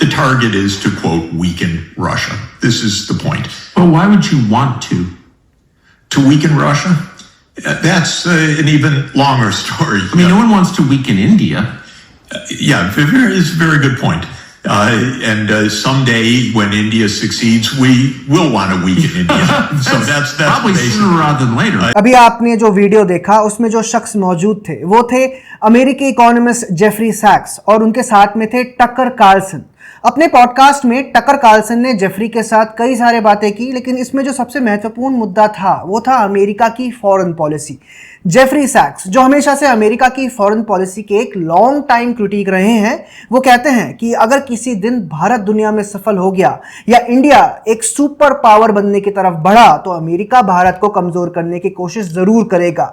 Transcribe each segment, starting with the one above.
The target is to, quote, weaken Russia. This is the point. But why would you want to? To weaken Russia? That's an even longer story. I mean, no one wants to weaken India. Yeah, it's a very good point. And someday when India succeeds, we will want to weaken India. So that's probably sooner rather than later. अभी आपने जो video देखा उसमें जो शख्स मौजूद थे वो थे अमेरिकी इकोनॉमिस्ट जेफरी सैक्स और उनके साथ में थे टकर कार्लसन। अपने पॉडकास्ट में टकर कार्लसन ने जेफरी के साथ कई सारे बातें की, लेकिन इसमें जो सबसे महत्वपूर्ण मुद्दा था वो था अमेरिका की फॉरेन पॉलिसी। जेफरी सैक्स, जो हमेशा से अमेरिका की फॉरेन पॉलिसी के एक लॉन्ग टाइम क्रिटिक रहे हैं, वो कहते हैं कि अगर किसी दिन भारत दुनिया में सफल हो गया या इंडिया एक सुपर पावर बनने की तरफ बढ़ा तो अमेरिका भारत को कमजोर करने की कोशिश जरूर करेगा।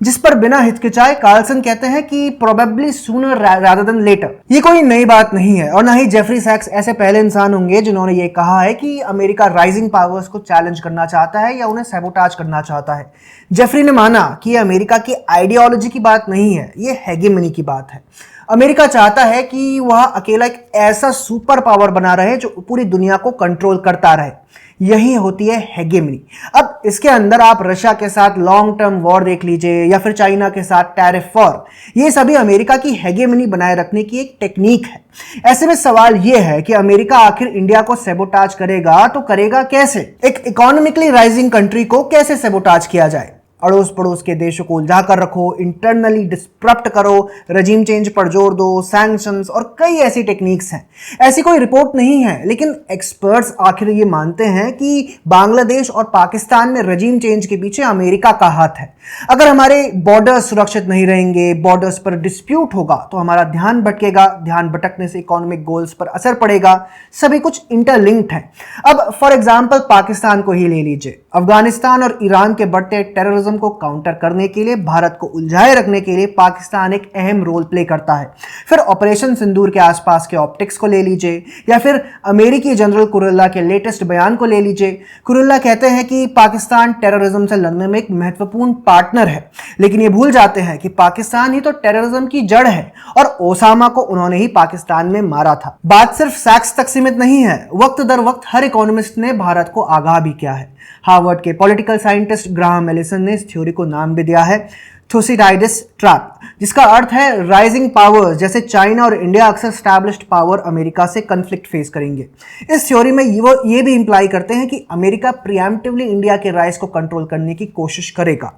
जिस पर बिना हिचकिचाए कार्लसन कहते हैं कि probably sooner rather than later. ये कोई नई बात नहीं है और ना ही जेफरी सैक्स ऐसे पहले इंसान होंगे जिन्होंने ये कहा है कि अमेरिका राइजिंग पावर्स को चैलेंज करना चाहता है या उन्हें सैबोटाज करना चाहता है। जेफरी ने माना कि अमेरिका की आइडियोलॉजी की बात नहीं है, ये हेगेमनी की बात है। अमेरिका चाहता है कि वह अकेला एक ऐसा सुपर पावर बना रहे जो पूरी दुनिया को कंट्रोल करता रहे। यही होती है हेगेमनी। अब इसके अंदर आप रशिया के साथ लॉन्ग टर्म वॉर देख लीजिए या फिर चाइना के साथ टैरिफ वॉर, ये सभी अमेरिका की हेगेमनी बनाए रखने की एक टेक्निक है। ऐसे में सवाल यह है कि अमेरिका आखिर इंडिया को सैबोटाज करेगा तो करेगा कैसे? एक इकोनॉमिकली राइजिंग कंट्री को कैसे सैबोटाज किया जाए? अड़ोस पड़ोस के देशों को उलझा कर रखो, इंटरनली डिस्टरप्ट करो, रजीम चेंज पर जोर दो, सैंक्शंस और कई ऐसी टेक्निक्स हैं। ऐसी कोई रिपोर्ट नहीं है, लेकिन एक्सपर्ट्स आखिर ये मानते हैं कि बांग्लादेश और पाकिस्तान में रजीम चेंज के पीछे अमेरिका का हाथ है। अगर हमारे बॉर्डर्स सुरक्षित नहीं रहेंगे, बॉर्डर्स पर डिस्प्यूट होगा तो हमारा ध्यान भटकेगा, ध्यान भटकने से इकोनॉमिक गोल्स पर असर पड़ेगा। सभी कुछ इंटरलिंक्ड है। अब फॉर एग्जांपल पाकिस्तान को ही ले लीजिए। अफगानिस्तान और ईरान के बढ़ते टेररिज्म को काउंटर करने के लिए, भारत को उलझाए रखने के लिए पाकिस्तान एक अहम रोल प्ले करता है। फिर ऑपरेशन सिंदूर के आसपास के ऑप्टिक्स को ले लीजिए या फिर अमेरिकी जनरल कुरुल्ला के लेटेस्ट बयान को ले लीजिए। कुरुल्ला कहते हैं कि पाकिस्तान टेररिज्म से लड़ने में एक महत्वपूर्ण पार्टनर है, लेकिन ये भूल जाते हैं कि पाकिस्तान ही तो टेररिज्म की जड़ है और ओसामा को उन्होंने ही पाकिस्तान में मारा था। बात सिर्फ सैक्स तक सीमित नहीं है, वक्त दर वक्त हर इकोनॉमिस्ट ने भारत को आगाह भी किया है। हार्वर्ड के पॉलिटिकल साइंटिस्ट ग्राहम एलिसन ने इस थ्योरी को नाम भी दिया है थुसिडाइडिस ट्रैप, जिसका अर्थ है राइजिंग पावर्स जैसे चाइना और इंडिया अक्सर स्टैब्लिश्ड पावर अमेरिका से कन्फ्लिक्ट फेस करेंगे। इस थ्योरी में वो ये भी इंप्लाई करते हैं कि अमेरिका प्रीएम्प्टिवली इंडिया के राइज को कंट्रोल करने की कोशिश करेगा।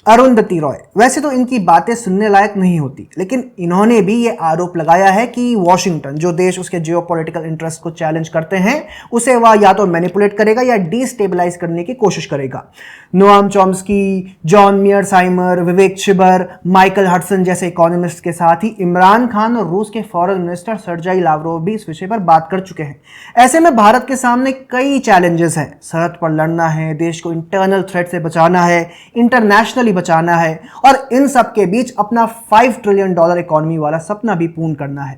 अरुंधति रॉय, वैसे तो इनकी बातें सुनने लायक नहीं होती, लेकिन इन्होंने भी ये आरोप लगाया है कि वॉशिंगटन, जो देश उसके जियोपॉलिटिकल इंटरेस्ट को चैलेंज करते हैं, उसे वह या तो मैनिपुलेट करेगा या डिस्टेबलाइज करने की कोशिश करेगा। नोआम चॉम्स्की, जॉन मियरसाइमर, विवेक छिबर, माइकल हडसन जैसे इकोनॉमिस्ट के साथ ही इमरान खान और रूस के फॉरेन मिनिस्टर सर्जाई लावरोव भी इस विषय पर बात कर चुके हैं। ऐसे में भारत के सामने कई चैलेंजेस हैं। सरहद पर लड़ना है, देश को इंटरनल थ्रेट से बचाना है, इंटरनेशनली बचाना है और इन सब के बीच अपना $5 ट्रिलियन इकोनॉमी वाला सपना भी पूर्ण करना है।